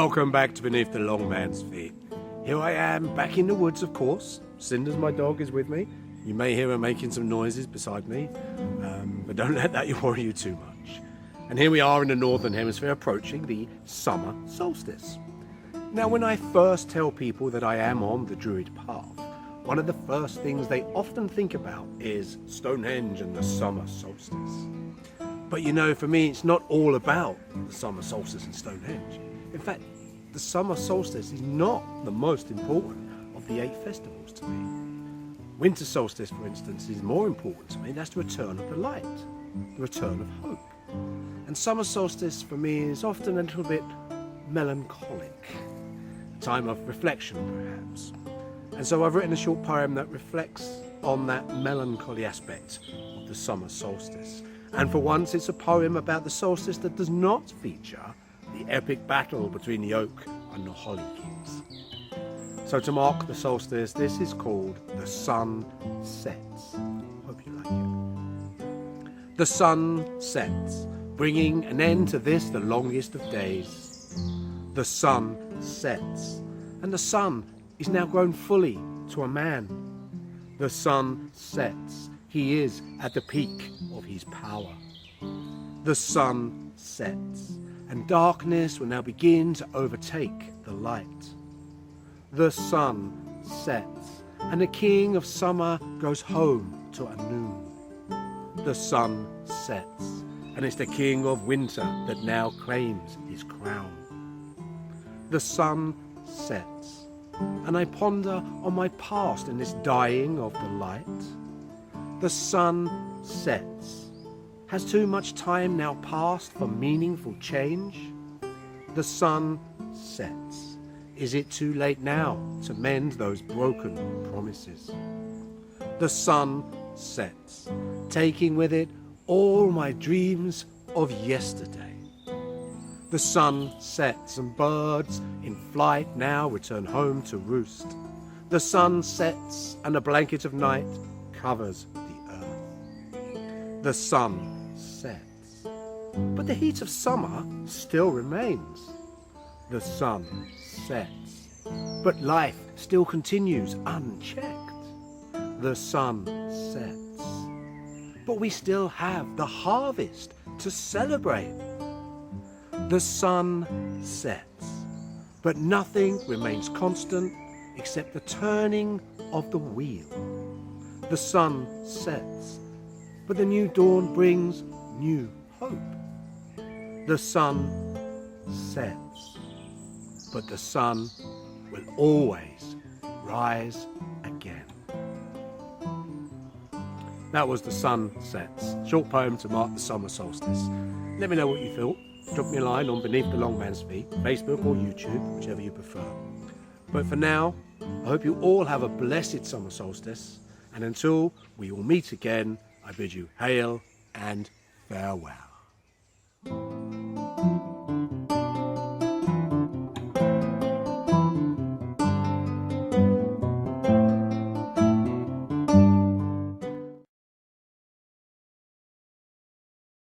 Welcome back to Beneath the Long Man's Feet. Here I am, back in the woods, of course. Cinders, my dog, is with me. You may hear her making some noises beside me, but don't let that worry you too much. And here we are in the Northern Hemisphere, approaching the Summer Solstice. Now, when I first tell people that I am on the Druid path, one of the first things they often think about is Stonehenge and the Summer Solstice. But you know, for me, it's not all about the Summer Solstice and Stonehenge. In fact, the Summer Solstice is not the most important of the 8 festivals to me. Winter Solstice, for instance, is more important to me. That's the return of the light, the return of hope. And Summer Solstice, for me, is often a little bit melancholic, a time of reflection, perhaps. And so I've written a short poem that reflects on that melancholy aspect of the Summer Solstice. And for once, it's a poem about the solstice that does not feature the epic battle between the oak and the holly kings. So to mark the solstice, this is called The Sun Sets. Hope you like it. The sun sets, bringing an end to this, the longest of days. The sun sets, and the sun is now grown fully to a man. The sun sets, he is at the peak of his power. The sun sets, and darkness will now begin to overtake the light. The sun sets, and the king of summer goes home to a noon. The sun sets, and it's the king of winter that now claims his crown. The sun sets, and I ponder on my past in this dying of the light. The sun sets. Has too much time now passed for meaningful change? The sun sets. Is it too late now to mend those broken promises? The sun sets, taking with it all my dreams of yesterday. The sun sets, and birds in flight now return home to roost. The sun sets, and a blanket of night covers the earth. The sun sets, but the heat of summer still remains. The sun sets, but life still continues unchecked. The sun sets, but we still have the harvest to celebrate. The sun sets, but nothing remains constant except the turning of the wheel. The sun sets, but the new dawn brings new hope. The sun sets, but the sun will always rise again. That was The Sun Sets, short poem to mark the Summer Solstice. Let me know what you thought. Drop me a line on Beneath the Long Man's Feet, Facebook or YouTube, whichever you prefer. But for now, I hope you all have a blessed Summer Solstice, and until we all meet again, I bid you hail and farewell.